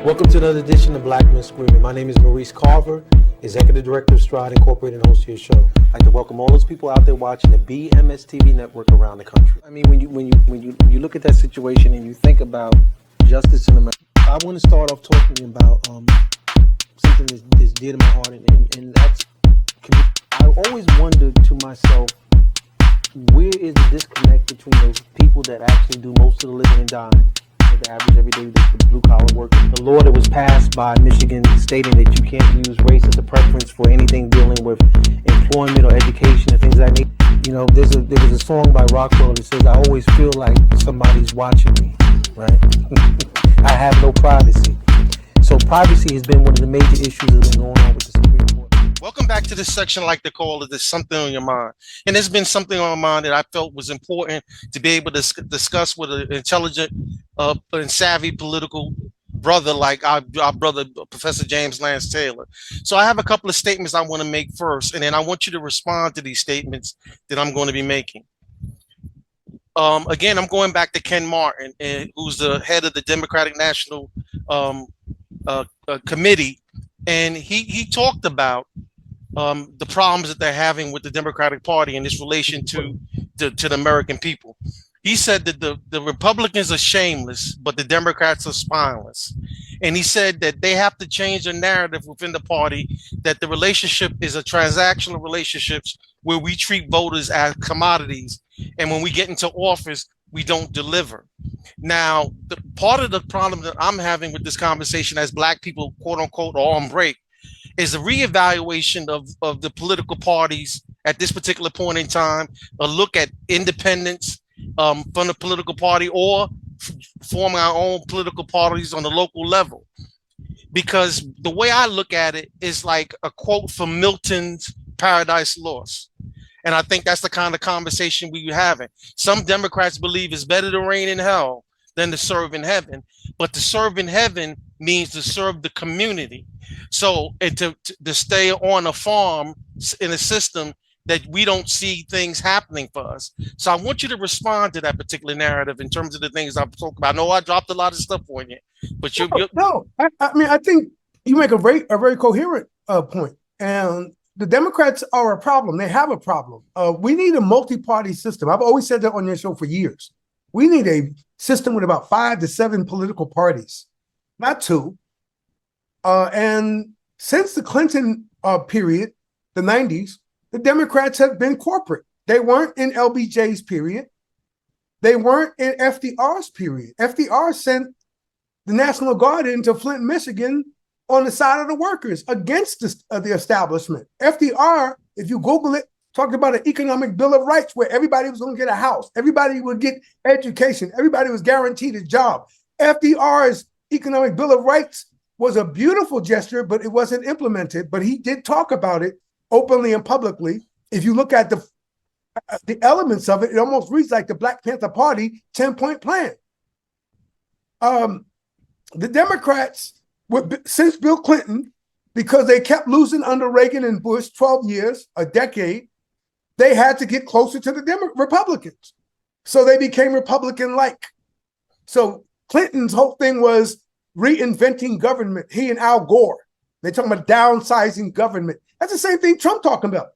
Welcome to another edition of Black Men Screaming. My name is Maurice Carver, Executive Director of Stride Incorporated and host of your show. I'd like to welcome all those people out there watching the BMSTV network around the country. I mean, when you look at that situation and you think about justice in America, I want to start off talking about something that's dear to my heart, and that's I always wondered to myself, where is the disconnect between those people that actually do most of the living and dying, the average everyday blue collar worker? The law that was passed by Michigan stating that you can't use race as a preference for anything dealing with employment or education and things of that nature. You know, there was a song by Rockwell that says, "I always feel like somebody's watching me," right? I have no privacy. So privacy has been one of the major issues that's been going on with the Supreme Court. Welcome back to this section. I like to call it, "There's Something on Your Mind." And there's been something on my mind that I felt was important to be able to discuss with an intelligent and savvy political brother like our brother, Professor James Lance Taylor. So I have a couple of statements I want to make first, and then I want you to respond to these statements that I'm going to be making. Again, I'm going back to Ken Martin, who's the head of the Democratic National Committee, and he talked about the problems that they're having with the Democratic Party in this relation to the American people. He said that the Republicans are shameless, but the Democrats are spineless. And he said that they have to change the narrative within the party, that the relationship is a transactional relationships where we treat voters as commodities. And when we get into office, we don't deliver. Now, the part of the problem that I'm having with this conversation as Black people, quote unquote, are on break, is a reevaluation of the political parties at this particular point in time, a look at independence from the political party, or forming our own political parties on the local level. Because the way I look at it is like a quote from Milton's Paradise Lost. And I think that's the kind of conversation we're having. Some Democrats believe it's better to reign in hell than to serve in heaven. But to serve in heaven means to serve the community. So and to stay on a farm in a system that we don't see things happening for us. So I want you to respond to that particular narrative in terms of the things I've talked about. I know I dropped a lot of stuff on you, but you're I mean, I think you make a very coherent point. And the Democrats are a problem. They have a problem. We need a multi-party system. I've always said that on your show for years. We need a system with about 5 to 7 political parties, not 2. And since the Clinton period, the 90s, the Democrats have been corporate. They weren't in LBJ's period. They weren't in FDR's period. FDR sent the National Guard into Flint, Michigan on the side of the workers against the establishment. FDR, if you Google it, talked about an economic bill of rights where everybody was going to get a house. Everybody would get education. Everybody was guaranteed a job. FDR's economic bill of rights was a beautiful gesture, but it wasn't implemented. But he did talk about it openly and publicly. If you look at the elements of it, it almost reads like the Black Panther Party 10-point plan. The Democrats, since Bill Clinton, because they kept losing under Reagan and Bush 12 years, a decade, they had to get closer to the Republicans. So they became Republican-like. So Clinton's whole thing was reinventing government. He and Al Gore, they're talking about downsizing government. That's the same thing Trump talking about.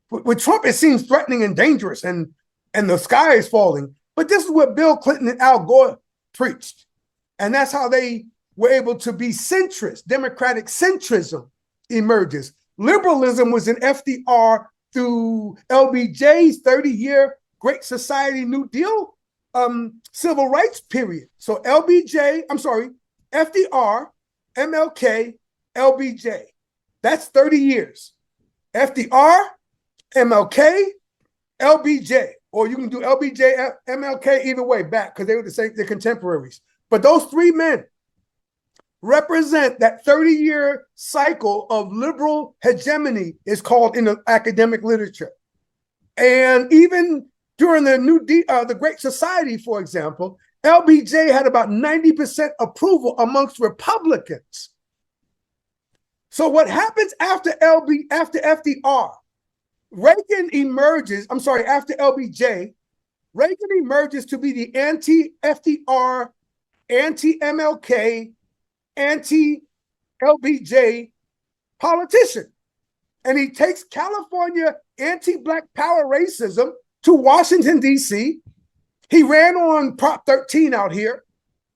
With Trump, it seems threatening and dangerous, and the sky is falling. But this is what Bill Clinton and Al Gore preached. And that's how they were able to be centrist. Democratic centrism emerges. Liberalism was in FDR through LBJ's 30-year Great Society New Deal civil rights period. So FDR, MLK, LBJ. That's 30 years. FDR, MLK, LBJ. Or you can do LBJ, MLK, either way back, because they were they're contemporaries. But those 3 men represent that 30-year cycle of liberal hegemony, is called in the academic literature. And even during the Great Society, for example, LBJ had about 90% approval amongst Republicans. So what happens after FDR? Reagan emerges, after LBJ, Reagan emerges to be the anti-FDR, anti-MLK, anti-LBJ politician. And he takes California anti-Black power racism to Washington, D.C. He ran on Prop 13 out here,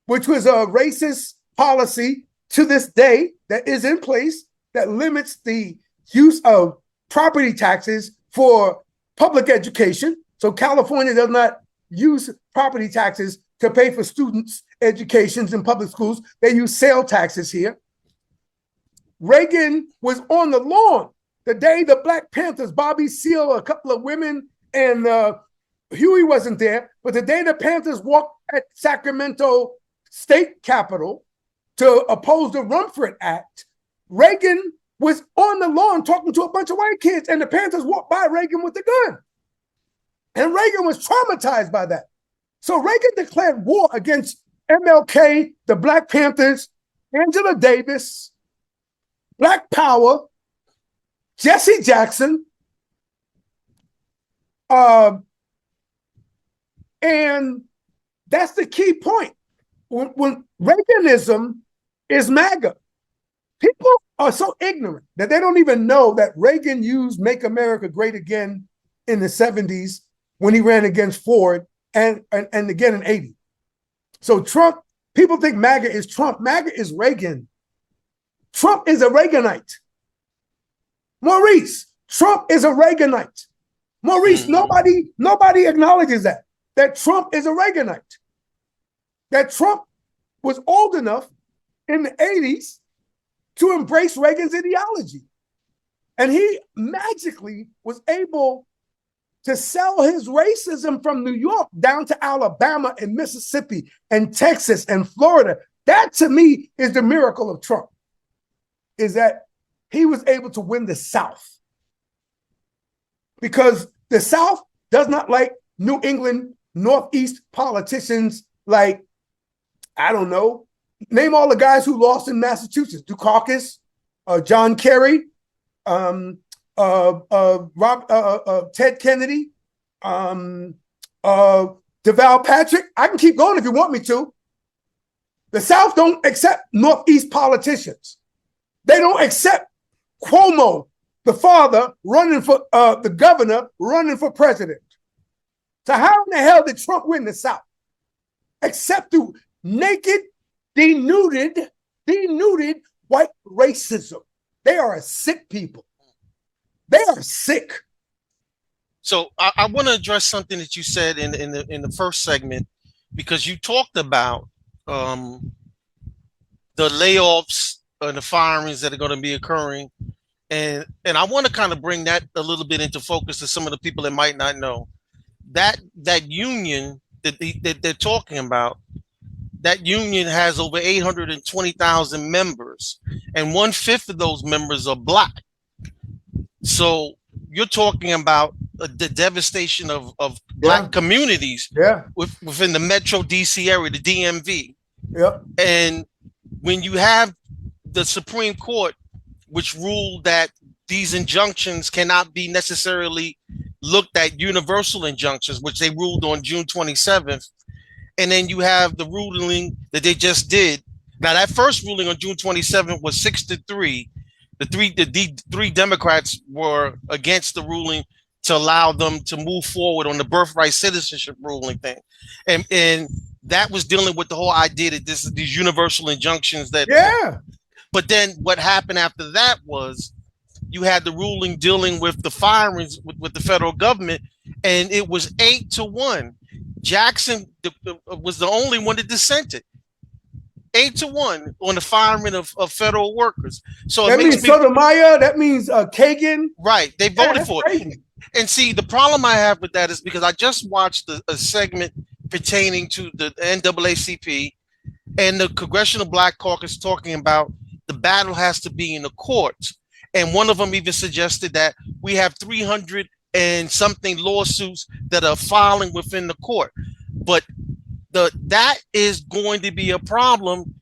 which was a racist policy to this day that is in place that limits the use of property taxes for public education. So California does not use property taxes to pay for students' educations in public schools. They use sale taxes here. Reagan was on the lawn the day the Black Panthers, Bobby Seale, a couple of women, and Huey wasn't there, but the day the Panthers walked at Sacramento State Capitol to oppose the Rumford Act, Reagan was on the lawn talking to a bunch of white kids, and the Panthers walked by Reagan with the gun. And Reagan was traumatized by that. So Reagan declared war against MLK, the Black Panthers, Angela Davis, Black Power, Jesse Jackson, and that's the key point. When Reaganism is MAGA, people are so ignorant that they don't even know that Reagan used Make America Great Again in the 70s when he ran against Ford and again in 80. So Trump, people think MAGA is Trump. MAGA is Reagan. Trump is a Reaganite. Maurice, Trump is a Reaganite. Maurice, nobody acknowledges that Trump is a Reaganite. That Trump was old enough in the 80s to embrace Reagan's ideology. And he magically was able to sell his racism from New York down to Alabama and Mississippi and Texas and Florida. That to me is the miracle of Trump, is that he was able to win the South. Because the South does not like New England, Northeast politicians like, I don't know, name all the guys who lost in Massachusetts: Dukakis, John Kerry, Ted Kennedy, Deval Patrick. I can keep going if you want me to. The South don't accept Northeast politicians. They don't accept Cuomo, the father, running for the governor, running for president. So how in the hell did Trump win the South? Except through naked, denuded white racism. They are a sick people. They are sick. So I want to address something that you said in the first segment, because you talked about the layoffs and the firings that are going to be occurring, and I want to kind of bring that a little bit into focus to some of the people that might not know that union that they're talking about. That union has over 820,000 members, and 1/5 of those members are Black. So you're talking about the devastation of Black communities within the Metro DC area, the DMV. Yeah. And when you have the Supreme Court, which ruled that these injunctions cannot be necessarily looked at universal injunctions, which they ruled on June 27th. And then you have the ruling that they just did. Now, that first ruling on June 27th was 6-3. The three Democrats were against the ruling to allow them to move forward on the birthright citizenship ruling thing. And that was dealing with the whole idea that these universal injunctions that. Yeah. But then what happened after that was you had the ruling dealing with the firings with the federal government, and it was 8-1. Jackson was the only one that dissented. 8-1 on the firing of federal workers. So that means Sotomayor, that means Kagan. Right. They voted for it. And see, the problem I have with that is because I just watched a segment pertaining to the NAACP and the Congressional Black Caucus talking about the battle has to be in the courts. And one of them even suggested that we have 300 and something lawsuits that are filing within the court. But that is going to be a problem,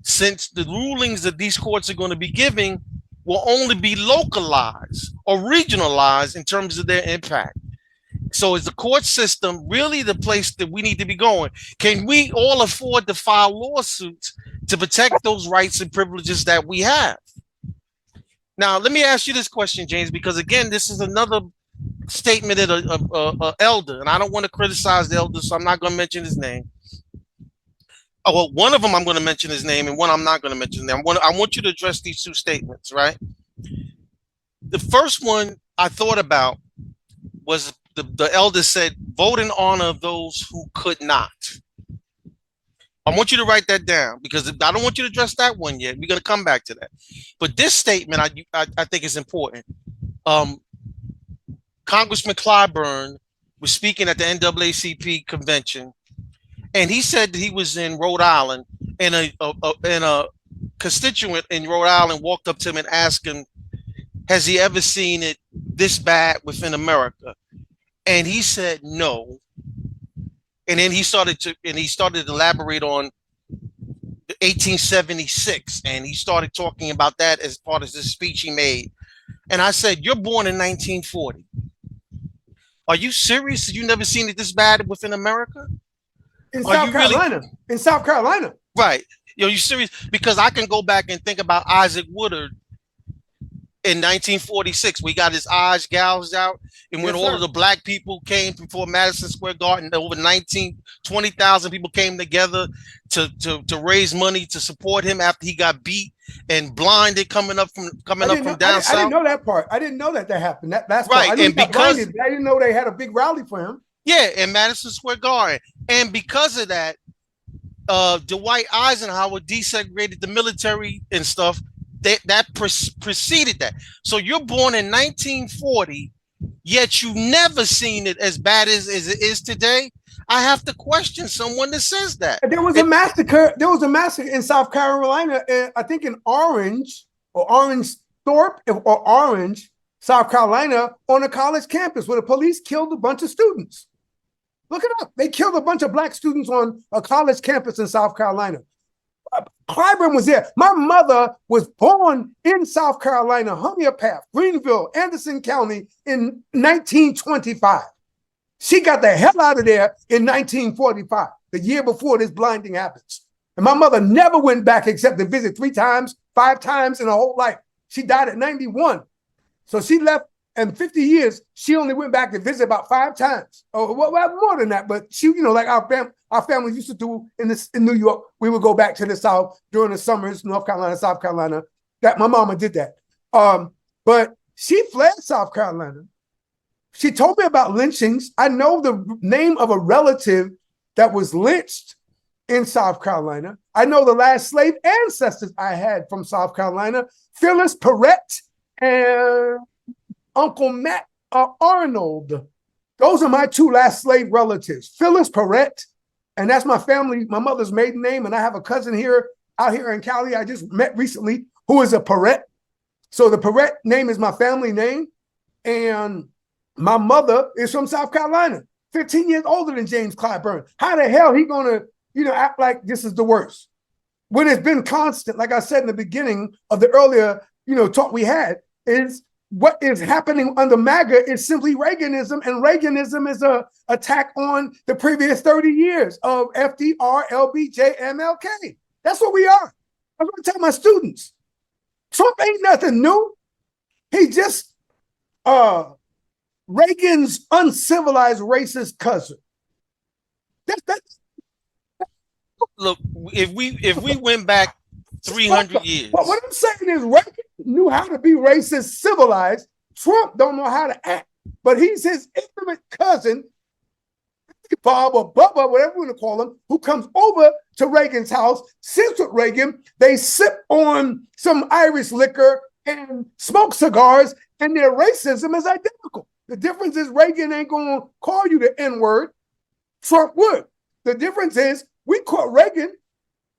since the rulings that these courts are going to be giving will only be localized or regionalized in terms of their impact. So is the court system really the place that we need to be going? Can we all afford to file lawsuits to protect those rights and privileges that we have. Now, let me ask you this question, James, because again, this is another statement of an elder, and I don't want to criticize the elder, so I'm not going to mention his name. Oh, well, one of them I'm going to mention his name, and one I'm not going to mention his name. I want you to address these two statements, right? The first one I thought about was the elder said, vote in honor of those who could not. I want you to write that down because I don't want you to address that one yet. We're going to come back to that. But this statement I think is important. Congressman Clyburn was speaking at the NAACP convention, and he said that he was in Rhode Island, and a constituent in Rhode Island walked up to him and asked him, has he ever seen it this bad within America? And he said no. And then he started to elaborate on 1876, and he started talking about that as part of the speech he made. And I said, you're born in 1940. Are you serious? You never seen it this bad within America? In South Carolina. Really? In South Carolina. Right. You serious? Because I can go back and think about Isaac Woodard in 1946. We got his eyes gouged out, and when all of the black people came before Madison Square Garden, over 20,000 people came together to raise money to support him after he got beat and blinded coming up from down south. I didn't know that part. I didn't know that happened. That's right. I and because I didn't know they had a big rally for him. Yeah, in Madison Square Garden, and because of that, Dwight Eisenhower desegregated the military and stuff. That preceded that. So you're born in 1940, yet you never seen it as bad as it is today. I have to question someone that says that. There was a massacre. There was a massacre in South Carolina, I think in Orange or Orangethorpe or Orange, South Carolina, on a college campus where the police killed a bunch of students. Look it up. They killed a bunch of black students on a college campus in South Carolina. Clyburn was there. My mother was born in South Carolina, Homeopath, Greenville, Anderson County in 1925. She got the hell out of there in 1945, the year before this blinding happens. And my mother never went back except to visit 3 times, 5 times in her whole life. She died at 91. So she left, and 50 years, she only went back to visit about 5 times. Oh, well, more than that, but she, like our family used to do in New York, we would go back to the South during the summers, North Carolina, South Carolina. That my mama did that. But she fled South Carolina. She told me about lynchings. I know the name of a relative that was lynched in South Carolina. I know the last slave ancestors I had from South Carolina, Phyllis Perrette and Uncle Matt Arnold. Those are my 2 last slave relatives, Phyllis Perrette, and that's my family, my mother's maiden name. And I have a cousin out here in Cali I just met recently who is a Perrette. So the Perrette name is my family name. And my mother is from South Carolina, 15 years older than James Clyburn. How the hell he gonna, act like this is the worst? When it's been constant, like I said in the beginning of the earlier, talk we had, is what is happening under MAGA is simply Reaganism, and Reaganism is a attack on the previous 30 years of FDR, LBJ, MLK. That's what we are. I'm going to tell my students, Trump ain't nothing new. He just Reagan's uncivilized racist cousin. That's Look, if we went back 300 years. But what I'm saying is Reagan knew how to be racist, civilized. Trump don't know how to act, but he's his intimate cousin, Bob or Bubba, whatever we want to call him, who comes over to Reagan's house, sits with Reagan. They sip on some Irish liquor and smoke cigars, and their racism is identical. The difference is Reagan ain't going to call you the N-word. Trump would. The difference is we caught Reagan.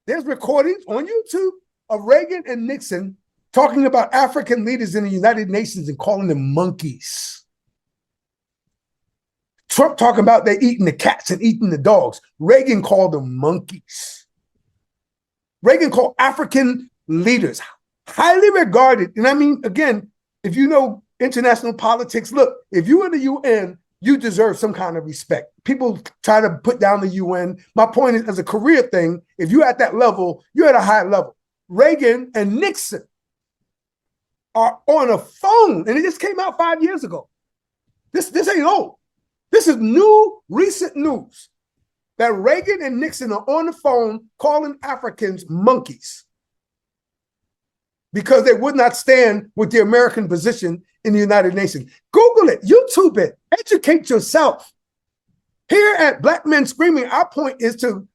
There's recordings on YouTube of Reagan and Nixon talking about African leaders in the United Nations and calling them monkeys. Trump talking about they eating the cats and eating the dogs. Reagan called them monkeys. Reagan called African leaders highly regarded. And I mean, again, if you know international politics, look, if you're in the UN, you deserve some kind of respect. People try to put down the UN. My point is, as a career thing, if you're at that level, you're at a high level. Reagan and Nixon are on a phone, and it just came out 5 years ago. This ain't old. This is new, recent news that Reagan and Nixon are on the phone calling Africans monkeys because they would not stand with the American position in the United Nations. Google it, YouTube it, educate yourself. Here at Black Men Screaming, our point is to,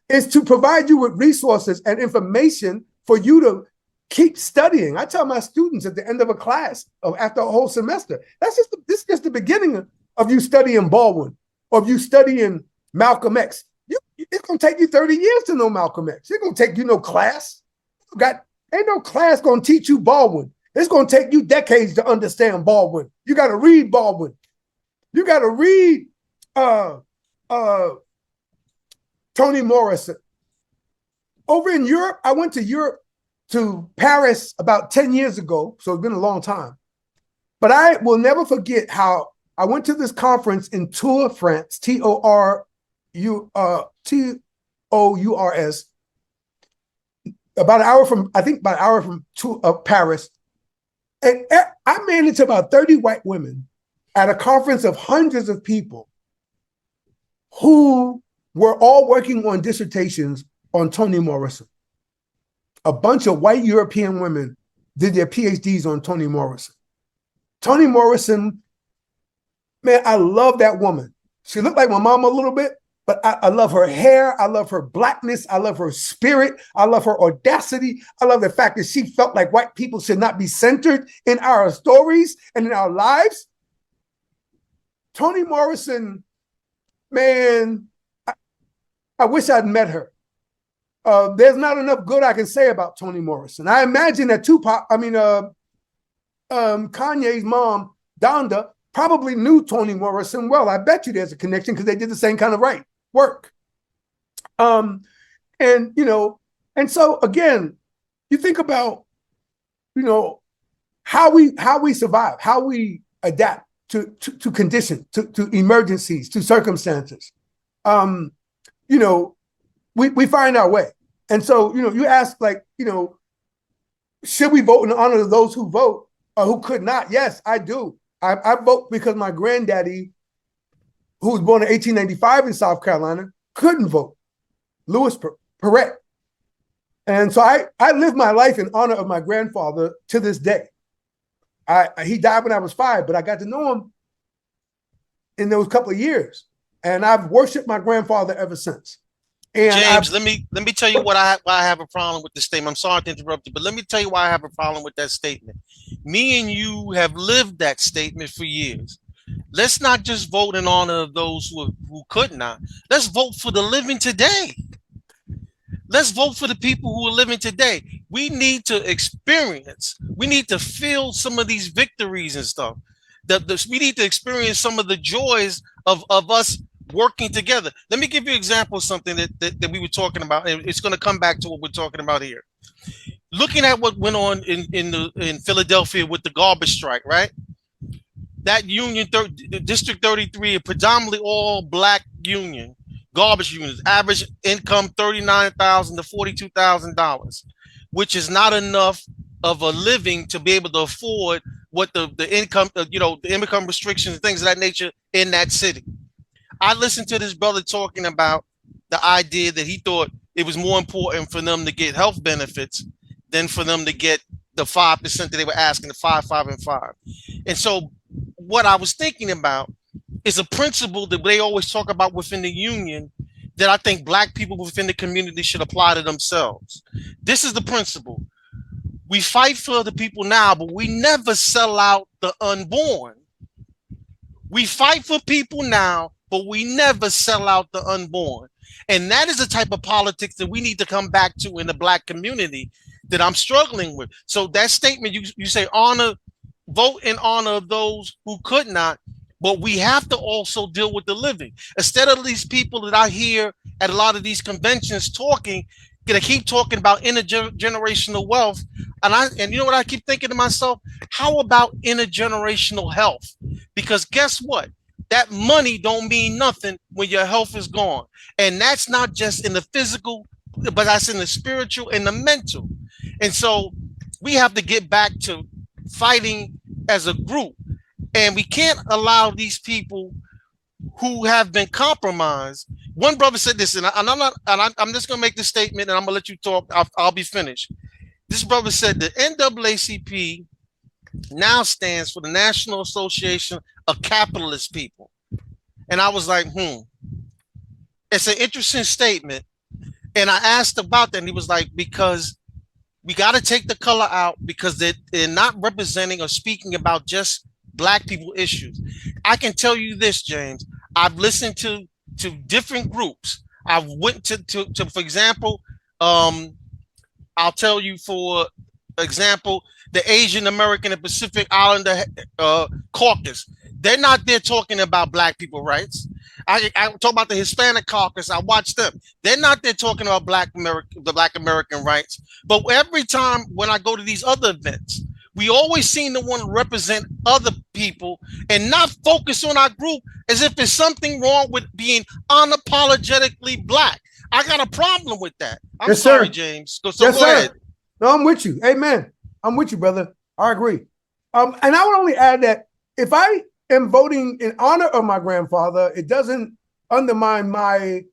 is to provide you with resources and information for you to keep studying. I tell my students at the end of a class, after a whole semester, this is just the beginning of you studying Baldwin, or of you studying Malcolm X. It's gonna take you 30 years to know Malcolm X. It's gonna take you no class. Ain't no class gonna teach you Baldwin. It's gonna take you decades to understand Baldwin. You gotta read Baldwin. You gotta read Toni Morrison. Over in Europe, I went to Paris about 10 years ago, so it's been a long time. But I will never forget how I went to this conference in Tours, France, Tours, about an hour from Paris. And I ran into about 30 white women at a conference of hundreds of people who were all working on dissertations on Toni Morrison. A bunch of white European women did their PhDs on Toni Morrison. Toni Morrison, man, I love that woman. She looked like my mom a little bit, but I love her hair. I love her blackness. I love her spirit. I love her audacity. I love the fact that she felt like white people should not be centered in our stories and in our lives. Toni Morrison, man, I wish I'd met her. There's not enough good I can say about Toni Morrison. I imagine that Kanye's mom, Donda, probably knew Toni Morrison well. I bet you there's a connection because they did the same kind of work. And so again, you think about, how we survive, how we adapt to conditions, to emergencies, to circumstances. We find our way. And so, you ask, should we vote in honor of those who vote or who could not? Yes, I do. I vote because my granddaddy, who was born in 1895 in South Carolina, couldn't vote, Louis Perret. And so I live my life in honor of my grandfather to this day. He died when I was 5, but I got to know him in those couple of years. And I've worshiped my grandfather ever since. And James, let me tell you why I have a problem with this statement. I'm sorry to interrupt you, but let me tell you why I have a problem with that statement. Me and you have lived that statement for years. Let's not just vote in honor of those who could not. Let's vote for the living today. Let's vote for the people who are living today. We need to experience, we need to feel some of these victories and stuff. We need to experience some of the joys of us working together. Let me give you an example of something that we were talking about, and it's going to come back to what we're talking about here. Looking at what went on in Philadelphia with the garbage strike, right? That union, District 33, a predominantly all black union, garbage unions, average income $39,000 to $42,000, which is not enough of a living to be able to afford what the income, the income restrictions and things of that nature in that city. I listened to this brother talking about the idea that he thought it was more important for them to get health benefits than for them to get the 5% that they were asking, the 5, 5, and 5. And so what I was thinking about is a principle that they always talk about within the union that I think black people within the community should apply to themselves. This is the principle. We fight for the people now, but we never sell out the unborn. We fight for people now, but we never sell out the unborn. And that is the type of politics that we need to come back to in the black community that I'm struggling with. So that statement, you say vote in honor of those who could not, but we have to also deal with the living. Instead of these people that I hear at a lot of these conventions talking, they keep talking about intergenerational wealth. And you know what I keep thinking to myself? How about intergenerational health? Because guess what? that money don't mean nothing when your health is gone. And that's not just in the physical, but that's in the spiritual and the mental. And so we have to get back to fighting as a group. And we can't allow these people who have been compromised. One brother said this, and I'm just going to make this statement, and I'm going to let you talk. I'll be finished. This brother said the NAACP now stands for the National Association of Capitalist People. And I was like, it's an interesting statement. And I asked about that, and he was like, because we got to take the color out, because they're not representing or speaking about just Black people issues. I can tell you this, James. I've listened to different groups. I went to for example, I'll tell you, for example, the Asian American and Pacific Islander caucus. They're not there talking about Black people rights. I talk about the Hispanic caucus. I watch them. They're not there talking about the Black American rights. But every time when I go to these other events, we always seem to want to represent other people and not focus on our group as if there's something wrong with being unapologetically Black. I got a problem with that. I'm Yes, sorry, sir. James. Go Yes, ahead. sir. No, I'm with you. Amen. I'm with you, brother. I agree. And I would only add that if I am voting in honor of my grandfather, it doesn't undermine my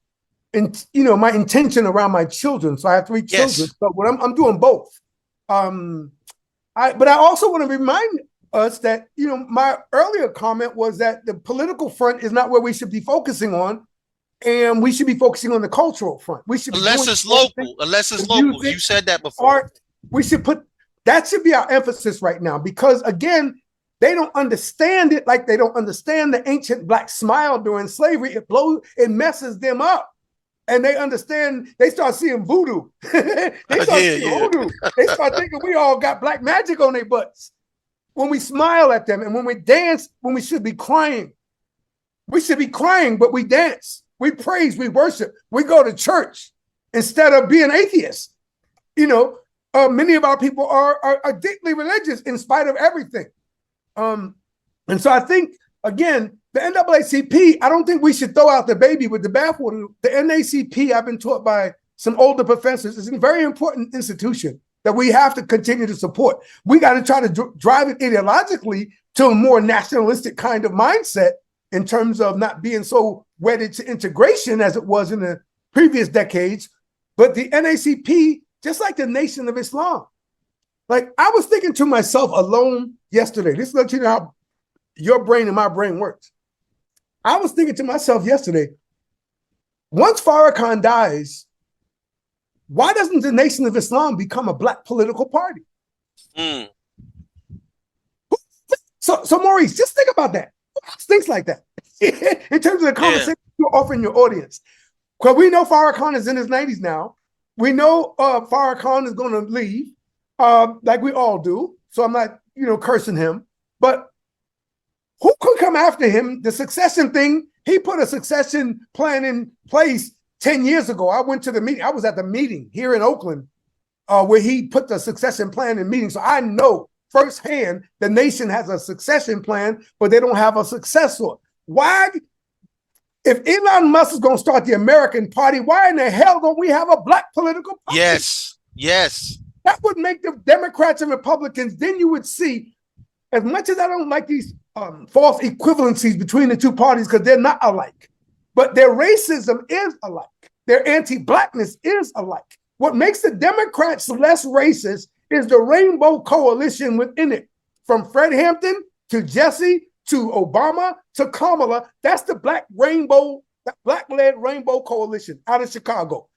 intention around my children. So I have 3 children. Yes. But what I'm doing both. But I also want to remind us that, my earlier comment was that the political front is not where we should be focusing on, and we should be focusing on the cultural front. We should Unless it's local. You said that before. Art, we should that should be our emphasis right now, because again, they don't understand it like they don't understand the ancient Black smile during slavery. It messes them up. And they start seeing voodoo. They start seeing voodoo. They start thinking we all got black magic on their butts. When we smile at them and when we dance, when we should be crying. We should be crying, but we dance. We praise, we worship. We go to church instead of being atheists. Many of our people are deeply religious in spite of everything. And so I think, again, the NAACP, I don't think we should throw out the baby with the bathwater. The NAACP, I've been taught by some older professors, is a very important institution that we have to continue to support. We got to try to drive it ideologically to a more nationalistic kind of mindset in terms of not being so wedded to integration as it was in the previous decades. But the NAACP, just like the Nation of Islam, like I was thinking to myself alone yesterday, this lets you know how your brain and my brain works. I was thinking to myself yesterday, once Farrakhan dies, why doesn't the Nation of Islam become a Black political party? So Maurice, just think about that. Who else thinks like that? In terms of the conversation you're offering your audience. Because we know Farrakhan is in his 90s now. We know Farrakhan is going to leave, like we all do. So I'm not, cursing him. But who could come after him? The succession thing, he put a succession plan in place 10 years ago. I went to the meeting. I was at the meeting here in Oakland where he put the succession plan in meeting. So I know firsthand the nation has a succession plan, but they don't have a successor. Why? If Elon Musk is going to start the American Party, why in the hell don't we have a Black political party? Yes. That would make the Democrats and Republicans, then you would see, as much as I don't like these false equivalencies between the two parties because they're not alike, but their racism is alike. Their anti-Blackness is alike. What makes the Democrats less racist is the rainbow coalition within it. From Fred Hampton to Jesse to Obama to Kamala, that's the Black-led rainbow coalition out of Chicago.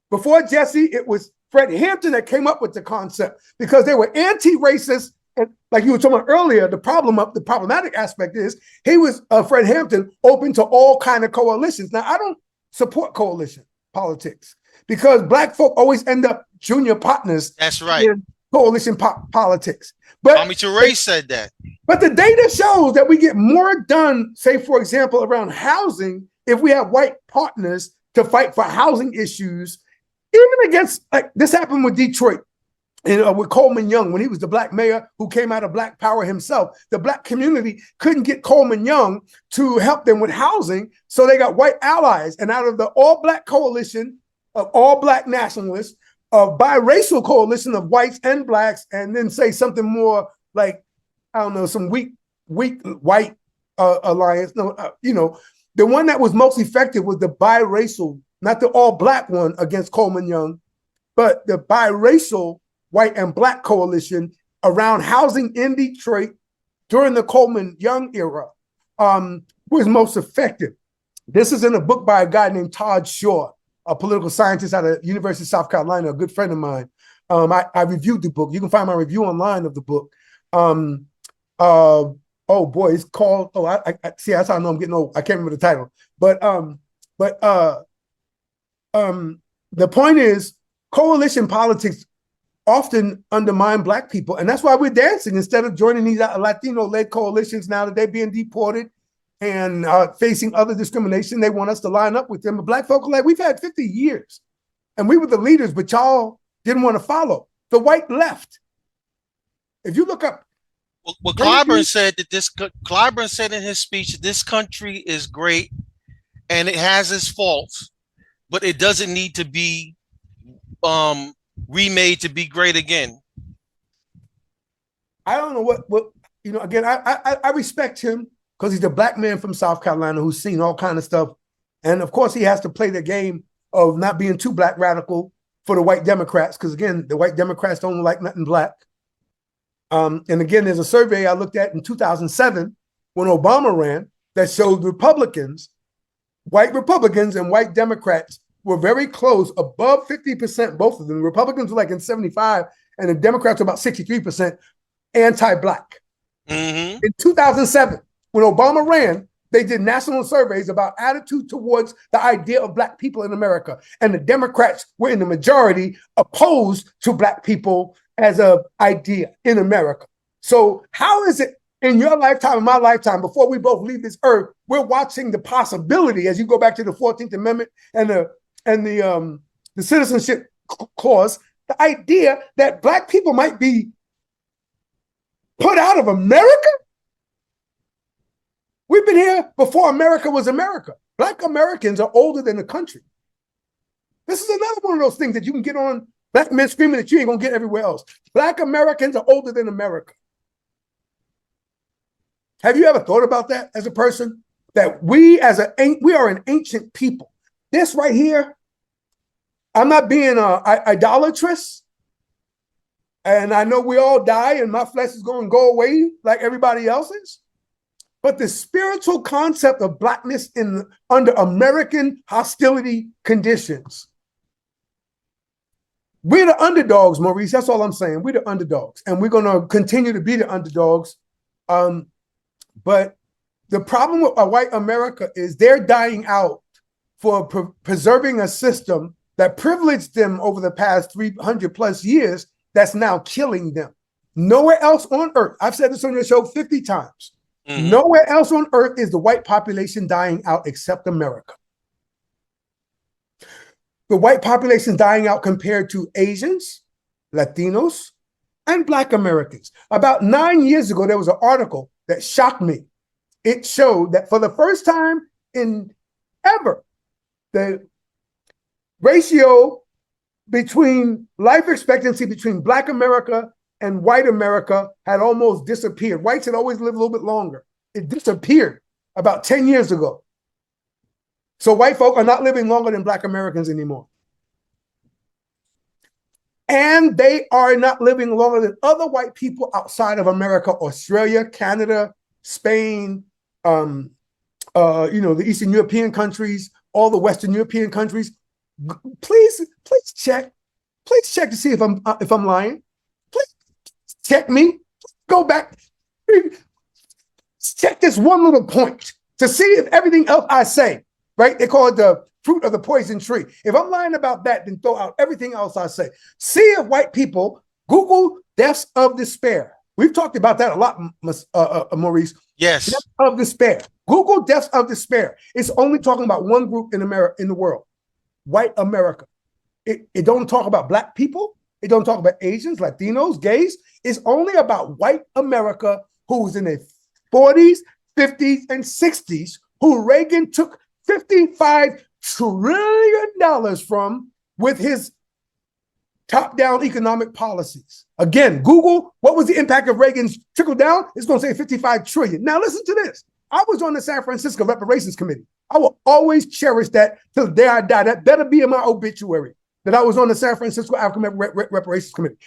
Before Jesse, it was Fred Hampton that came up with the concept because they were anti-racist. And like you were talking about earlier, the problematic aspect is Fred Hampton open to all kind of coalitions. Now, I don't support coalition politics because Black folk always end up junior partners. That's right. In coalition politics. But Tommy Ture said that. But the data shows that we get more done, say, for example, around housing, if we have white partners to fight for housing issues, even against, like this happened with Detroit. And with Coleman Young, when he was the black mayor who came out of Black Power himself, the black community couldn't get Coleman Young to help them with housing, so they got white allies. And out of the all-black coalition of all black nationalists, a biracial coalition of whites and blacks, and then say something more like, I don't know, some weak white alliance. No, the one that was most effective was the biracial, not the all-black one against Coleman Young, but the biracial white and black coalition around housing in Detroit during the Coleman Young era was most effective. This is in a book by a guy named Todd Shaw, a political scientist out of University of South Carolina, a good friend of mine. I reviewed the book. You can find my review online of the book. Oh boy, it's called, I see, that's how I know I'm getting old. I can't remember the title. But the point is, coalition politics often undermine black people. And that's why we're dancing instead of joining these Latino-led coalitions now that they're being deported and facing other discrimination. They want us to line up with them. But black folk are like, we've had 50 years and we were the leaders, but y'all didn't want to follow. The white left. If you look up. Well, Clyburn said that Clyburn said in his speech, this country is great and it has its faults, but it doesn't need to be remade to be great again. I don't know what again, I respect him because he's a black man from South Carolina who's seen all kind of stuff. And of course he has to play the game of not being too black radical for the white Democrats, because again, the white Democrats don't like nothing black. And again, there's a survey I looked at in 2007 when Obama ran that showed white Republicans and white Democrats were very close, above 50%, both of them. The Republicans were like in 75, and the Democrats were about 63% anti-black. Mm-hmm. In 2007, when Obama ran, they did national surveys about attitude towards the idea of black people in America. And the Democrats were in the majority opposed to black people as an idea in America. So how is it in your lifetime and my lifetime, before we both leave this earth, we're watching the possibility, as you go back to the 14th Amendment and the citizenship clause, the idea that black people might be put out of America? We've been here before America was America. Black Americans are older than the country. This is another one of those things that you can get on black men screaming that you ain't gonna get everywhere else. Black Americans are older than America. Have you ever thought about that as a person? That we are an ancient people. This right here, I'm not being idolatrous. And I know we all die and my flesh is going to go away like everybody else's. But the spiritual concept of blackness under American hostility conditions. We're the underdogs, Maurice. That's all I'm saying. We're the underdogs. And we're going to continue to be the underdogs. But the problem with white America is they're dying out for preserving a system that privileged them over the past 300 plus years that's now killing them. Nowhere else on earth, I've said this on your show 50 times, nowhere else on earth is the white population dying out except America. The white population dying out compared to Asians, Latinos, and Black Americans. About 9 years ago, there was an article that shocked me. It showed that for the first time in ever, the ratio between life expectancy between Black America and white America had almost disappeared. Whites had always lived a little bit longer. It disappeared about 10 years ago. So white folk are not living longer than Black Americans anymore. And they are not living longer than other white people outside of America, Australia, Canada, Spain, the Eastern European countries, all the Western European countries. Please check to see if I'm lying. Please check me. Go back. Check this one little point to see if everything else I say, right? They call it the fruit of the poison tree. If I'm lying about that, then throw out everything else I say. See if white people Google deaths of despair. We've talked about that a lot, Maurice. Yes. Deaths of despair. Google deaths of despair. It's only talking about one group in America, in the world, white America. It don't talk about Black people. It don't talk about Asians, Latinos, gays. It's only about white America who's in their 40s, 50s, and 60s, who Reagan took $55 trillion from with his top-down economic policies. Again, Google, what was the impact of Reagan's trickle down? It's going to say 55 trillion. Now listen to this. I was on the San Francisco Reparations Committee. I will always cherish that till the day I die. That better be in my obituary, that I was on the San Francisco African Reparations Committee.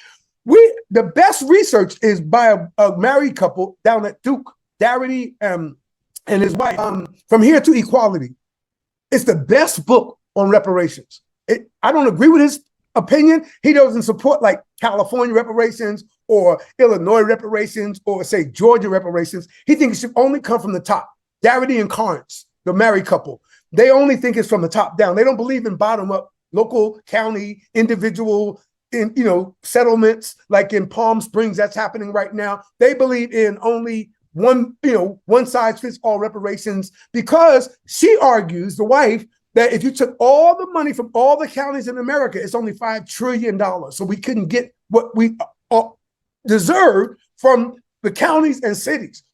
The best research is by a married couple down at Duke, Darity and his wife, From Here to Equality. It's the best book on reparations. I don't agree with his opinion. He doesn't support like California reparations or Illinois reparations or say Georgia reparations. He thinks it should only come from the top. Darity and Carnes, the married couple, they only think it's from the top down. They don't believe in bottom up, local, county, individual, settlements like in Palm Springs that's happening right now. They believe in only one size fits all reparations because she argues, the wife, that if you took all the money from all the counties in America, it's only $5 trillion. So we couldn't get what we deserve from the counties and cities.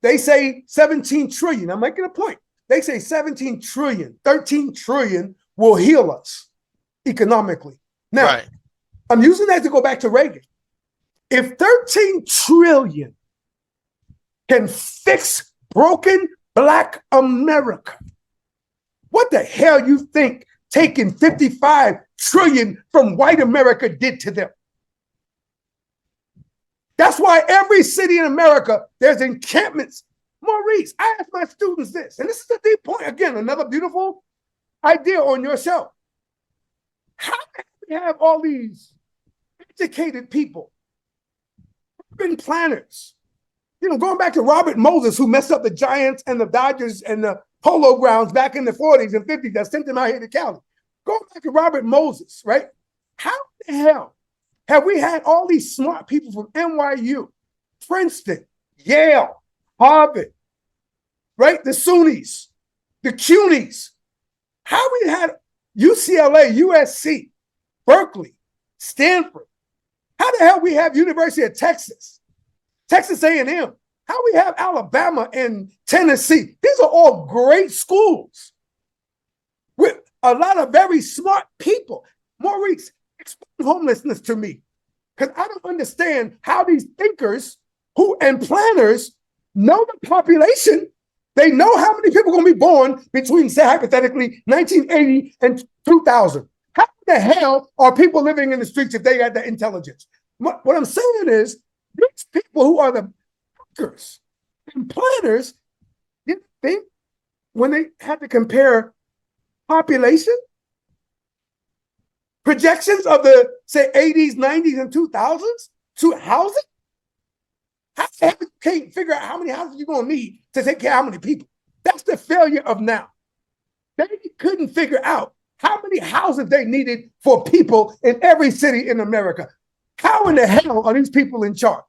They say 17 trillion. I'm making a point. They say 17 trillion, 13 trillion will heal us economically. Now, right. I'm using that to go back to Reagan. If 13 trillion can fix broken Black America, what the hell you think taking 55 trillion from white America did to them? That's why every city in America, there's encampments. Maurice, I ask my students this, and this is the deep point. Again, another beautiful idea on your show. How can we have all these educated people, urban planners, going back to Robert Moses, who messed up the Giants and the Dodgers and the Polo Grounds back in the 40s and 50s that sent them out here to Cali. Going back to Robert Moses, right? How the hell have we had all these smart people from NYU, Princeton, Yale, Harvard, right? The SUNYs, the CUNYs. How we had UCLA, USC, Berkeley, Stanford. How the hell we have University of Texas, Texas A&M? How we have Alabama and Tennessee? These are all great schools with a lot of very smart people. Maurice, explain homelessness to me, because I don't understand how these thinkers and planners know the population. They know how many people are going to be born between, say, hypothetically, 1980 and 2000. How the hell are people living in the streets if they got that intelligence? What I'm saying is, these people who are the thinkers and planners didn't think when they had to compare population projections of the, say, 80s, 90s, and 2000s to housing. How the hell you can't figure out how many houses you're going to need to take care of how many people? That's the failure of now. They couldn't figure out how many houses they needed for people in every city in America. How in the hell are these people in charge?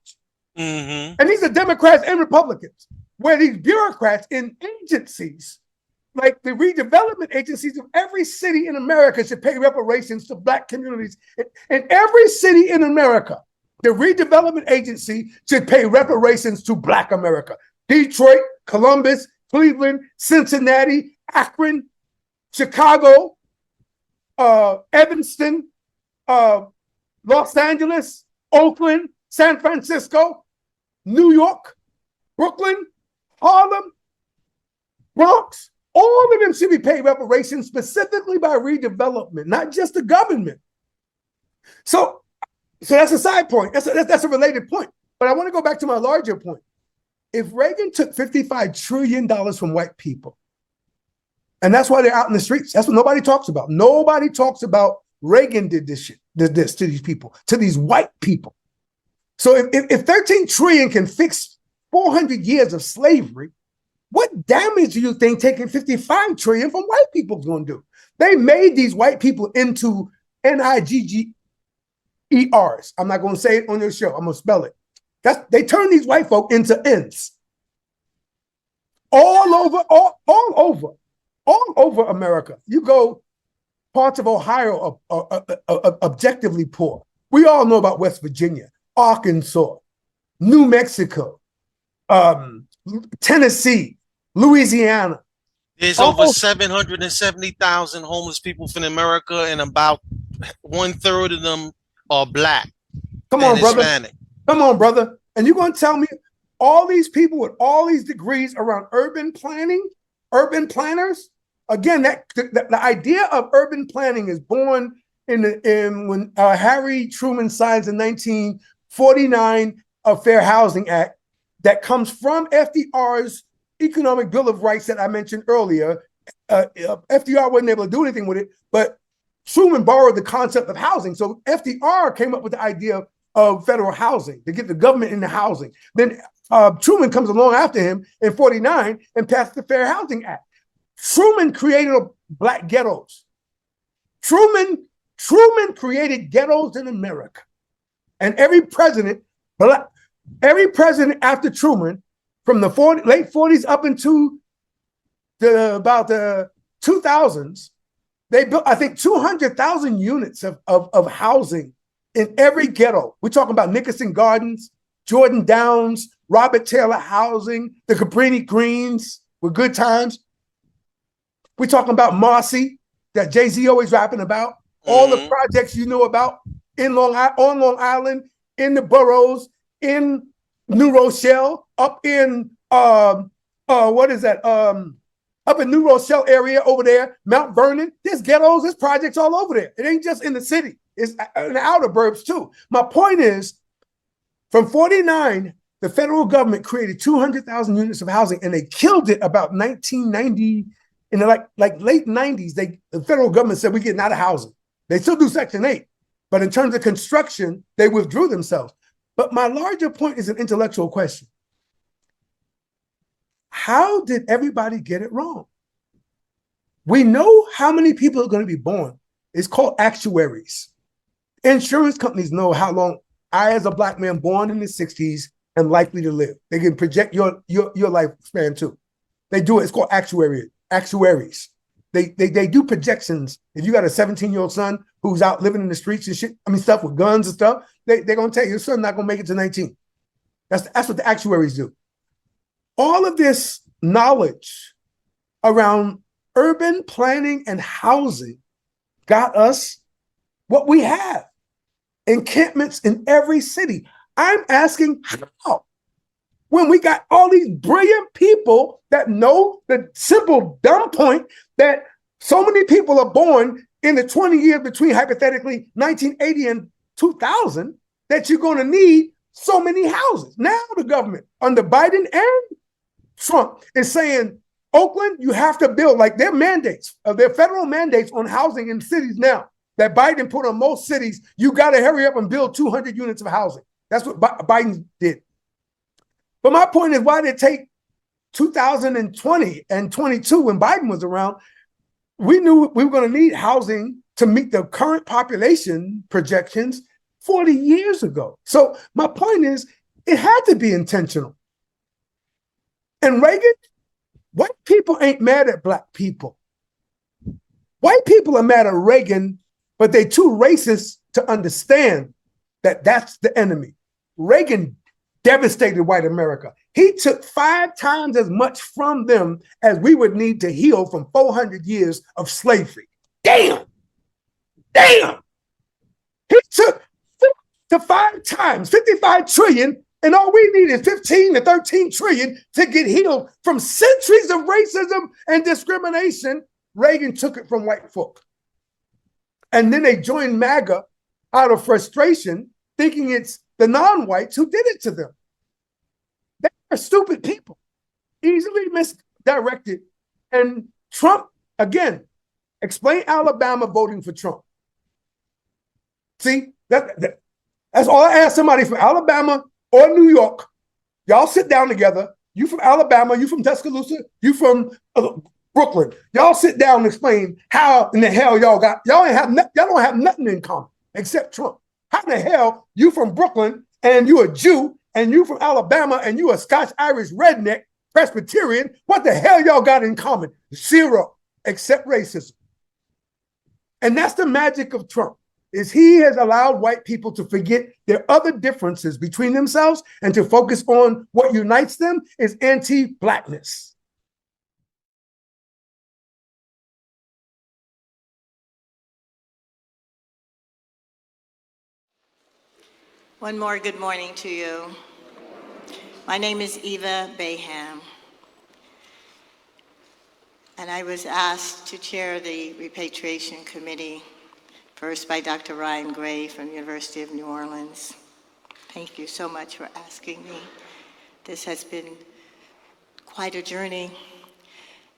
Mm-hmm. And these are Democrats and Republicans, where these bureaucrats in agencies, like the redevelopment agencies of every city in America, should pay reparations to Black communities. In every city in America, the redevelopment agency should pay reparations to Black America. Detroit, Columbus, Cleveland, Cincinnati, Akron, Chicago, Evanston, Los Angeles, Oakland, San Francisco, New York, Brooklyn, Harlem, Bronx. All of them should be paid reparations specifically by redevelopment, not just the government. So that's a side point. That's a related point. But I want to go back to my larger point. If Reagan took $55 trillion from white people, and that's why they're out in the streets, that's what nobody talks about. Nobody talks about Reagan did this to these people, to these white people. So if 13 trillion can fix 400 years of slavery, what damage do you think taking 55 trillion from white people is going to do? They made these white people into NIGGERs. I'm not going to say it on your show. I'm going to spell it. They turn these white folk into N's. All over America. You go parts of Ohio are objectively poor. We all know about West Virginia, Arkansas, New Mexico, Tennessee, Louisiana. There's over 770,000 homeless people from America, and about 1/3 of them are black. Come on, brother. Hispanic. Come on, brother. And you're going to tell me all these people with all these degrees around urban planning, urban planners? Again, the idea of urban planning is born when Harry Truman signs the 1949 Fair Housing Act that comes from FDR's Economic Bill of Rights that I mentioned earlier. FDR wasn't able to do anything with it, but Truman borrowed the concept of housing. So FDR came up with the idea of federal housing to get the government into housing. Then Truman comes along after him in 49 and passed the Fair Housing Act. Truman created black ghettos. Truman created ghettos in America. And every president after Truman, from the late 40s up into about the 2000s, they built, I think, 200,000 units of housing in every ghetto. We're talking about Nickerson Gardens, Jordan Downs, Robert Taylor Housing, the Cabrini Greens were good times. We're talking about Marcy, that Jay-Z always rapping about. All the projects you know about on Long Island, in the boroughs, in New Rochelle, up in up in New Rochelle area over there, Mount Vernon. There's ghettos, there's projects all over there. It ain't just in the city. It's in the outer burbs too. My point is, from 49, the federal government created 200,000 units of housing, and they killed it about 1990. In the like late 90s, the federal government said we're getting out of housing. They still do Section 8, but in terms of construction, they withdrew themselves. But my larger point is an intellectual question. How did everybody get it wrong? We know how many people are going to be born. It's called actuaries. Insurance companies know how long I, as a black man born in the 60s, am likely to live. They can project your lifespan too. They do it. It's called actuaries. They do projections. If you got a 17-year-old son who's out living in the streets and shit, stuff with guns and stuff, they're going to tell you your son's not going to make it to 19. That's what the actuaries do. All of this knowledge around urban planning and housing got us what we have. Encampments in every city. I'm asking how? When we got all these brilliant people that know the simple dumb point that so many people are born in the 20 years between, hypothetically, 1980 and 2000, that you're going to need so many houses. Now the government under Biden and Trump is saying, Oakland, you have to build, like their mandates, their federal mandates on housing in cities now that Biden put on most cities. You got to hurry up and build 200 units of housing. That's what Biden did. But my point is, why did it take 2020 and 22 when Biden was around? We knew we were going to need housing to meet the current population projections 40 years ago. So my point is, it had to be intentional. And Reagan, white people ain't mad at black people. White people are mad at Reagan, but they too racist to understand that that's the enemy. Reagan devastated white America. He took 5 times as much from them as we would need to heal from 400 years of slavery. Damn! He took 4 to 5 times, 55 trillion, and all we need is 15 to 13 trillion to get healed from centuries of racism and discrimination. Reagan took it from white folk. And then they joined MAGA out of frustration, thinking it's the non-whites who did it to them. They are stupid people, easily misdirected. And Trump, again, explain Alabama voting for Trump. See, that's all I ask somebody from Alabama or New York. Y'all sit down together. You from Alabama, you from Tuscaloosa, you from Brooklyn. Y'all sit down and explain how in the hell y'all don't have nothing in common except Trump. How in the hell you from Brooklyn and you a Jew and you from Alabama and you a Scotch-Irish redneck Presbyterian? What the hell y'all got in common? Zero, except racism. And that's the magic of Trump. is he has allowed white people to forget their other differences between themselves and to focus on what unites them is anti-blackness. One more good morning to you. My name is Eva Baham, and I was asked to chair the Repatriation Committee, first by Dr. Ryan Gray from the University of New Orleans. Thank you so much for asking me. This has been quite a journey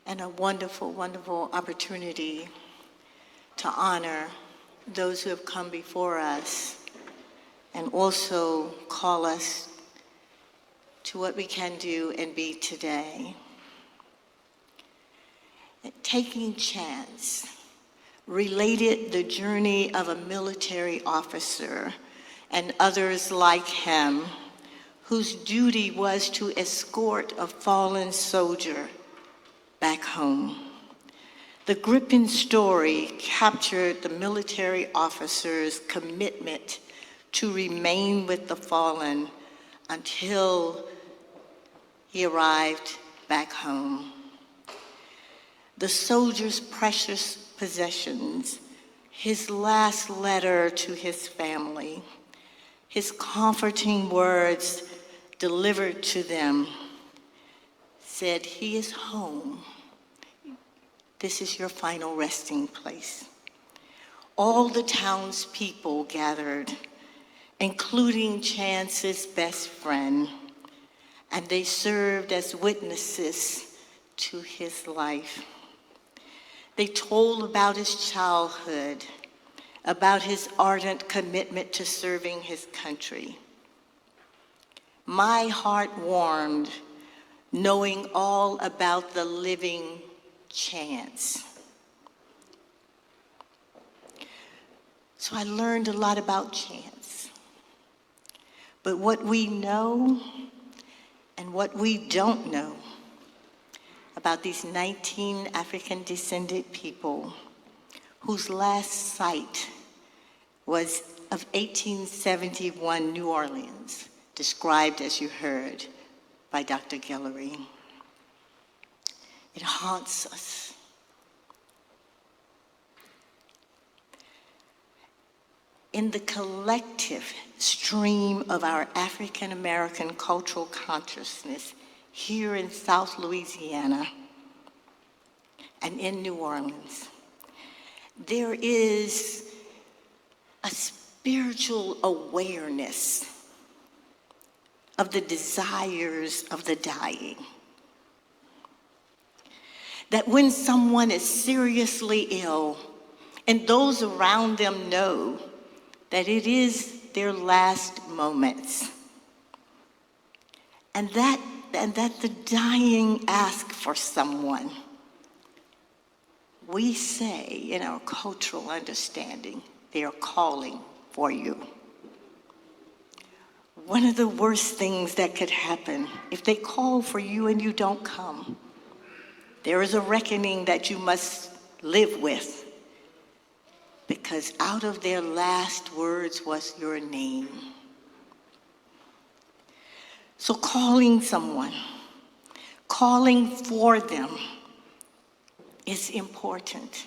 and a wonderful, wonderful opportunity to honor those who have come before us and also call us to what we can do and be today. Taking Chance related the journey of a military officer and others like him whose duty was to escort a fallen soldier back home. The gripping story captured the military officer's commitment to remain with the fallen until he arrived back home. The soldier's precious possessions, his last letter to his family, his comforting words delivered to them said, "He is home. This is your final resting place." All the townspeople gathered, including Chance's best friend, and they served as witnesses to his life. They told about his childhood, about his ardent commitment to serving his country. My heart warmed knowing all about the living Chance. So I learned a lot about Chance. But what we know and what we don't know about these 19 African-descended people whose last sight was of 1871 New Orleans, described, as you heard, by Dr. Guillory. It haunts us. In the collective stream of our African American cultural consciousness here in South Louisiana and in New Orleans, there is a spiritual awareness of the desires of the dying. That when someone is seriously ill and those around them know that it is their last moments, and that the dying ask for someone, we say in our cultural understanding, they are calling for you. One of the worst things that could happen if they call for you and you don't come, there is a reckoning that you must live with, because out of their last words was your name. So calling someone, calling for them is important.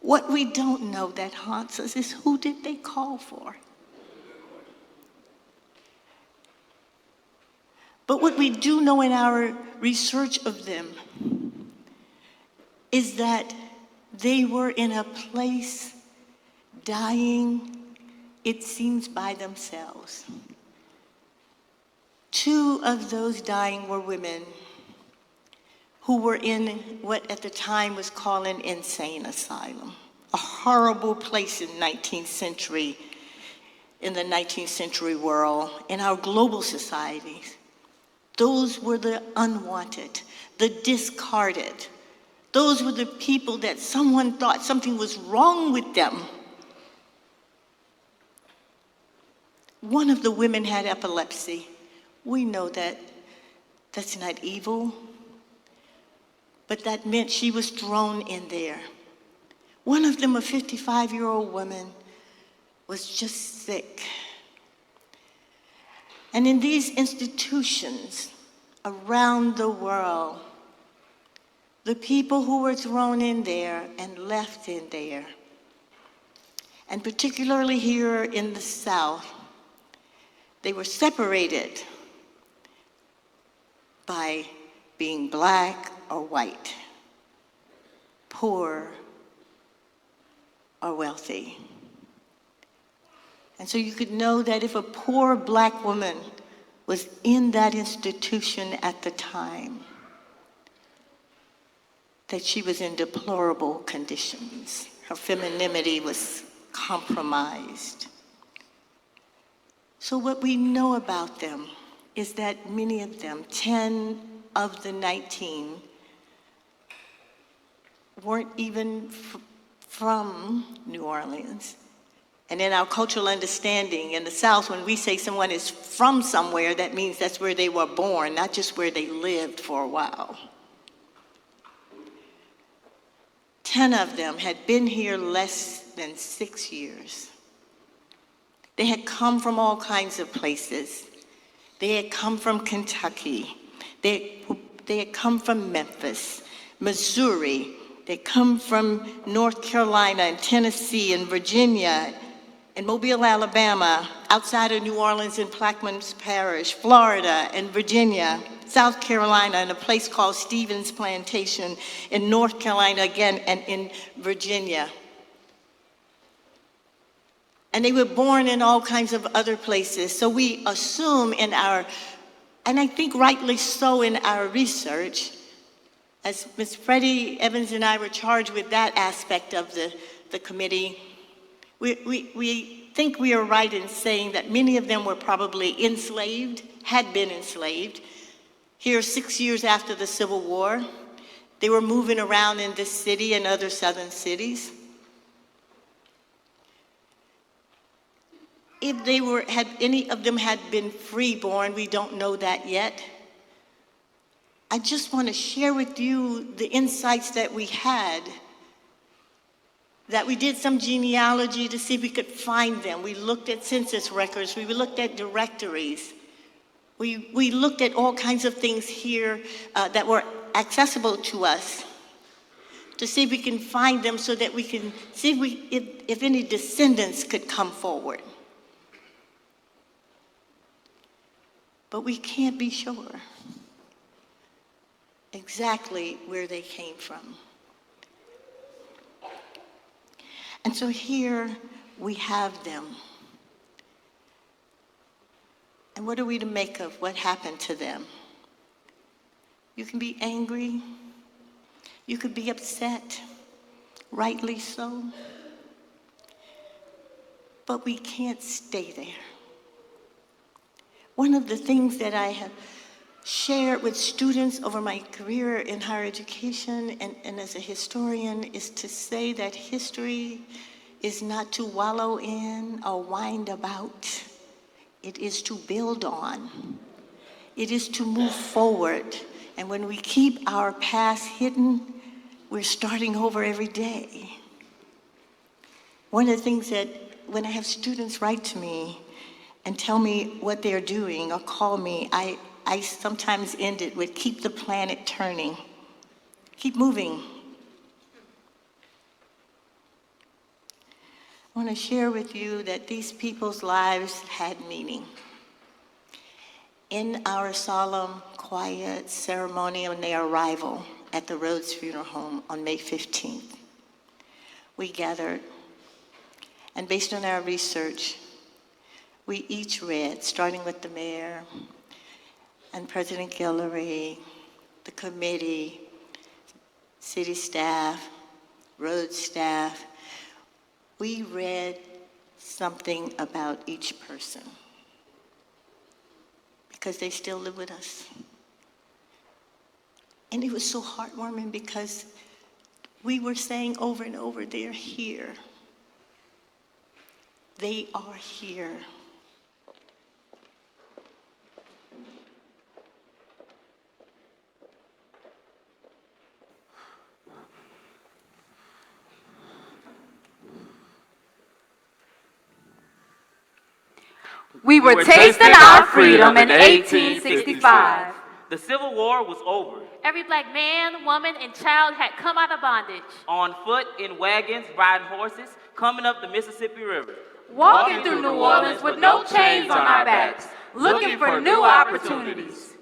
What we don't know that haunts us is, who did they call for? But what we do know in our research of them is that they were in a place dying, it seems, by themselves. Two of those dying were women who were in what at the time was called an insane asylum, a horrible place in the 19th century world, in our global societies. Those were the unwanted, the discarded. Those were the people that someone thought something was wrong with them. One of the women had epilepsy. We know that that's not evil, but that meant she was thrown in there. One of them, a 55-year-old woman, was just sick. And in these institutions around the world, the people who were thrown in there and left in there, and particularly here in the South, they were separated by being black or white, poor or wealthy. And so you could know that if a poor black woman was in that institution at the time, that she was in deplorable conditions. Her femininity was compromised. So what we know about them is that many of them, 10 of the 19, weren't even from New Orleans. And in our cultural understanding in the South, when we say someone is from somewhere, that means that's where they were born, not just where they lived for a while. 10 of them had been here less than 6 years. They had come from all kinds of places. They had come from Kentucky. They had come from Memphis, Missouri. They come from North Carolina and Tennessee and Virginia and Mobile, Alabama, outside of New Orleans in Plaquemines Parish, Florida and Virginia, South Carolina, and a place called Stevens Plantation in North Carolina again, and in Virginia. And they were born in all kinds of other places. So we assume in our, and I think rightly so in our research, as Ms. Freddie Evans and I were charged with that aspect of the committee, we think we are right in saying that many of them were probably enslaved, had been enslaved. Here, 6 years after the Civil War, they were moving around in this city and other southern cities. If they were, had any of them had been freeborn, we don't know that yet. I just want to share with you the insights that we had, that we did some genealogy to see if we could find them. We looked at census records, we looked at directories. We looked at all kinds of things here that were accessible to us to see if we can find them so that we can see if any descendants could come forward. But we can't be sure exactly where they came from. And so here we have them. And what are we to make of what happened to them? You can be angry. You could be upset, rightly so. But we can't stay there. One of the things that I have shared with students over my career in higher education and as a historian is to say that history is not to wallow in or wind about. It is to build on. It is to move forward. And when we keep our past hidden, we're starting over every day. One of the things that when I have students write to me and tell me what they're doing or call me, I sometimes end it with keep the planet turning. Keep moving. I want to share with you that these people's lives had meaning. In our solemn, quiet ceremony on their arrival at the Rhodes Funeral Home on May 15th, we gathered, and based on our research, we each read, starting with the mayor and President Guillory, the committee, city staff, road staff, we read something about each person because they still live with us. And it was so heartwarming because we were saying over and over, they're here. They are here. We were tasting our freedom in 1865. The Civil War was over. Every black man, woman, and child had come out of bondage. On foot, in wagons, riding horses, coming up the Mississippi River. Walking through New Orleans with no chains on our backs, looking for new opportunities.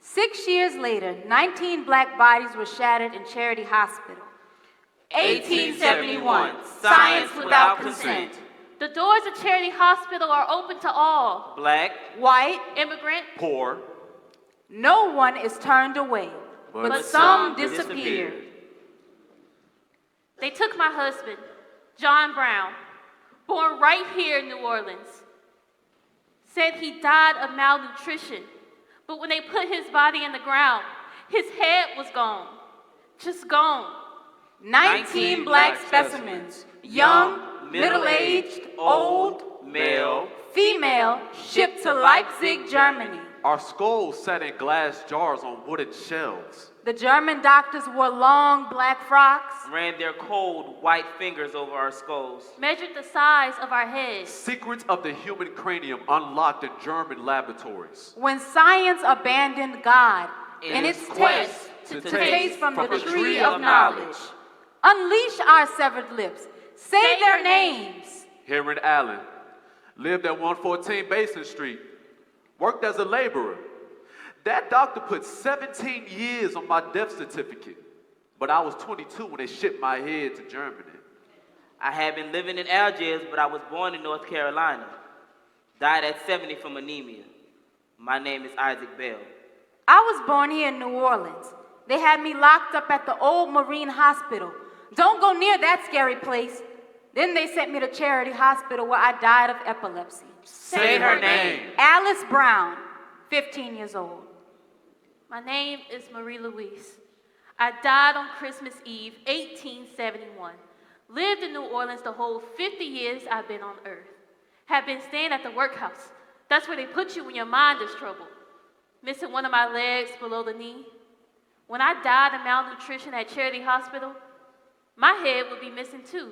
6 years later, 19 black bodies were shattered in Charity Hospital. 1871, science without consent. The doors of Charity Hospital are open to all. Black, White, Immigrant, poor, no one is turned away, but some disappeared. They took my husband, John Brown, born right here in New Orleans. Said he died of malnutrition, but when they put his body in the ground, his head was gone, just gone. 19 black specimens, young, middle-aged, old, male, female, shipped to Leipzig, Germany. Our skulls sat in glass jars on wooden shelves. The German doctors wore long black frocks, ran their cold white fingers over our skulls. Measured the size of our heads. Secrets of the human cranium unlocked in German laboratories. when science abandoned God in its quest to to taste from the tree tree of of knowledge. Unleash our severed lips. Say their names. Henry Allen lived at 114 Basin Street, worked as a laborer. That doctor put 17 years on my death certificate, but I was 22 when they shipped my head to Germany. I had been living in Algiers, but I was born in North Carolina. Died at 70 from anemia. My name is Isaac Bell. I was born here in New Orleans. They had me locked up at the old Marine Hospital. Don't go near that scary place. Then they sent me to Charity Hospital where I died of epilepsy. Say her name. Alice Brown, 15 years old. My name is Marie Louise. I died on Christmas Eve, 1871. Lived in New Orleans the whole 50 years I've been on earth. Have been staying at the workhouse. That's where they put you when your mind is troubled. Missing one of my legs below the knee. When I died of malnutrition at Charity Hospital, my head would be missing too.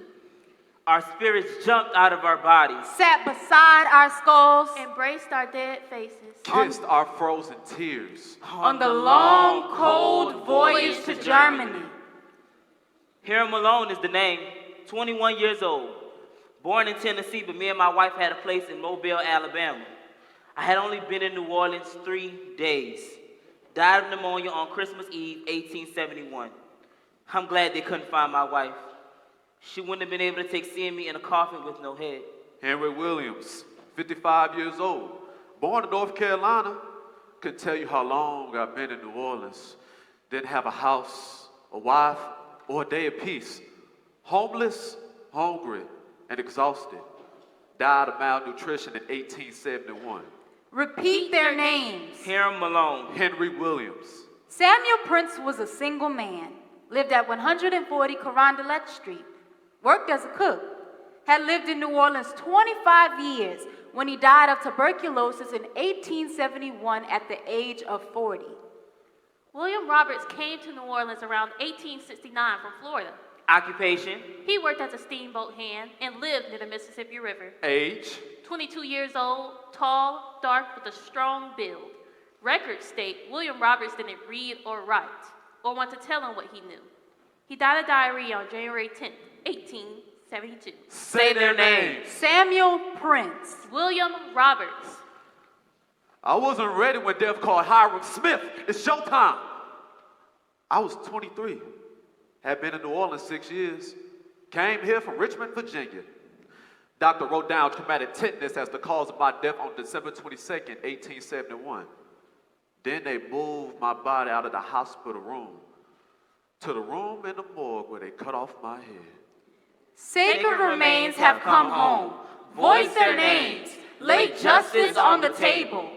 Our spirits jumped out of our bodies. Sat beside our skulls Embraced our dead faces. Kissed our frozen tears. on the long, cold voyage to Germany. Hiram Malone is the name, 21 years old. Born in Tennessee, but me and my wife had a place in Mobile, Alabama. I had only been in New Orleans 3 days. Died of pneumonia on Christmas Eve, 1871. I'm glad they couldn't find my wife. She wouldn't have been able to take seeing me in a coffin with no head. Henry Williams, 55 years old, born in North Carolina. Couldn't tell you how long I've been in New Orleans. Didn't have a house, a wife, or a day of peace. Homeless, hungry, and exhausted. Died of malnutrition in 1871. Repeat their names. Hiram Malone. Henry Williams. Samuel Prince was a single man. Lived at 140 Carondelet Street. Worked as a cook. Had lived in New Orleans 25 years when he died of tuberculosis in 1871 at the age of 40. William Roberts came to New Orleans around 1869 from Florida. Occupation. He worked as a steamboat hand and lived near the Mississippi River. Age. 22 years old, tall, dark, with a strong build. Records state William Roberts didn't read or write, or want to tell him what he knew. He died of diarrhea on January 10th, 1872. Say their names. Samuel Prince. William Roberts. I wasn't ready when death called Hiram Smith. It's showtime. I was 23. Had been in New Orleans 6 years. Came here from Richmond, Virginia. Doctor wrote down traumatic tetanus as the cause of my death on December 22nd, 1871. Then they moved my body out of the hospital room to the room in the morgue where they cut off my head. Sacred remains have come home. Voice their names. Lay justice on the table.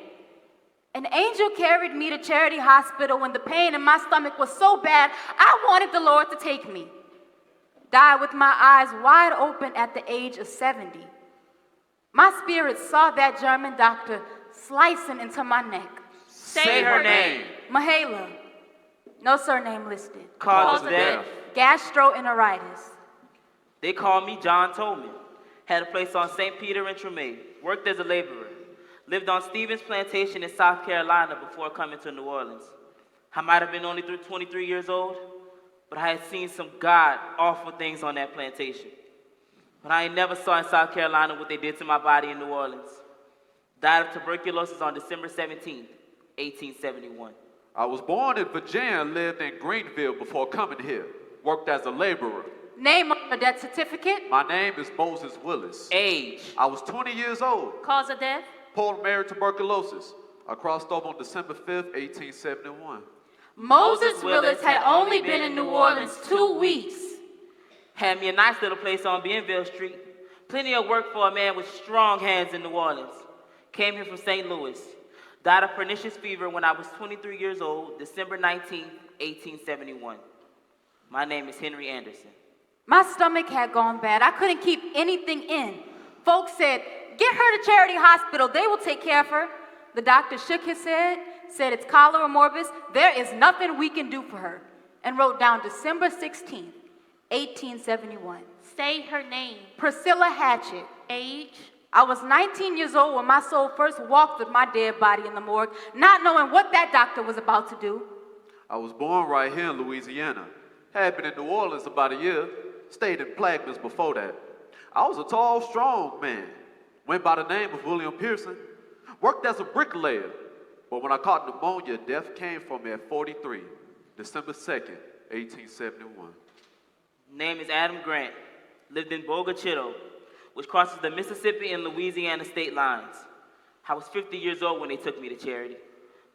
An angel carried me to Charity Hospital when the pain in my stomach was so bad, I wanted the Lord to take me. Died with my eyes wide open at the age of 70. My spirit saw that German doctor slicing into my neck. Say her name. Mahala. No surname listed. Cause of death. Gastroenteritis. They called me John Tolman. Had a place on St. Peter and Treme. Worked as a laborer. Lived on Stevens Plantation in South Carolina before coming to New Orleans. I might have been only 23 years old, but I had seen some god-awful things on that plantation. But I ain't never saw in South Carolina what they did to my body in New Orleans. Died of tuberculosis on December 17th, 1871. I was born in Virginia and lived in Greenville before coming here. Worked as a laborer. Name on your death certificate. My name is Moses Willis. Age. I was 20 years old. Cause of death? Pulmonary tuberculosis. I crossed over on December 5th, 1871. Moses Willis had only been in New Orleans 2 weeks. Had me a nice little place on Bienville Street. Plenty of work for a man with strong hands in New Orleans. Came here from St. Louis. Died of pernicious fever when I was 23 years old, December 19th, 1871. My name is Henry Anderson. My stomach had gone bad. I couldn't keep anything in. Folks said, get her to Charity Hospital. They will take care of her. The doctor shook his head, said it's cholera morbus. There is nothing we can do for her. And wrote down December 16th, 1871. Say her name. Priscilla Hatchett. Age? I was 19 years old when my soul first walked with my dead body in the morgue, not knowing what that doctor was about to do. I was born right here in Louisiana. Had been in New Orleans about a year. Stayed in Plaquemines before that. I was a tall, strong man. Went by the name of William Pearson. Worked as a bricklayer. But when I caught pneumonia, death came for me at 43, December 2nd, 1871. Name is Adam Grant. Lived in Bogachito, which crosses the Mississippi and Louisiana state lines. I was 50 years old when they took me to Charity.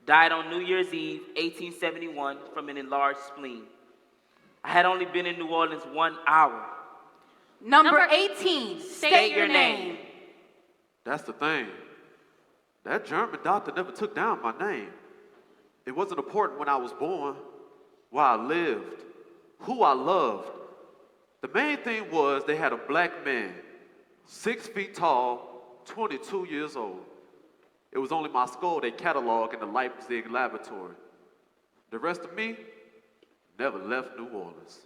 Died on New Year's Eve, 1871, from an enlarged spleen. I had only been in New Orleans 1 hour. Number 18, state your name. That's the thing. That German doctor never took down my name. It wasn't important when I was born, where I lived, who I loved. The main thing was they had a black man, 6 feet tall, 22 years old. It was only my skull they cataloged in the Leipzig laboratory. The rest of me never left New Orleans.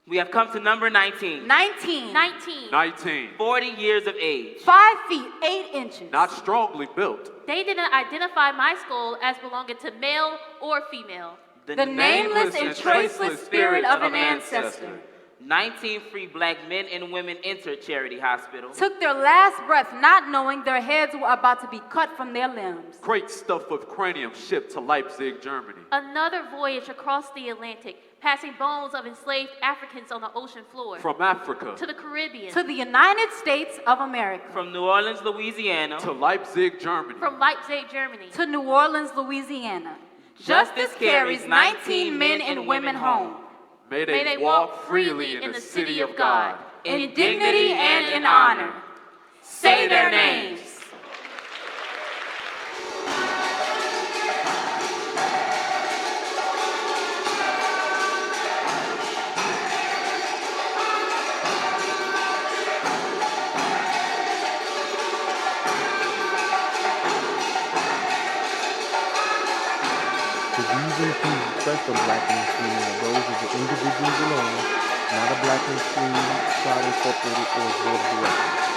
We have come to number 19. 19. 19. 40 years of age. 5 feet, 8 inches. Not strongly built. They didn't identify my skull as belonging to male or female. The nameless and traceless spirit of an ancestor. 19 free black men and women entered Charity Hospital. Took their last breath not knowing their heads were about to be cut from their limbs. Crates stuffed with cranium shipped to Leipzig, Germany. Another voyage across the Atlantic, passing bones of enslaved Africans on the ocean floor. From Africa to the Caribbean. To the United States of America. From New Orleans, Louisiana. To Leipzig, Germany. From Leipzig, Germany. To New Orleans, Louisiana. Justice carries 19 men and women home. May they walk freely in the city of God. In dignity and in honor. Say their names. The views and opinions expressed on Black Men Screaming are those of the individuals alone, not a Black Men Screaming, Pride Incorporated, or its board of directors.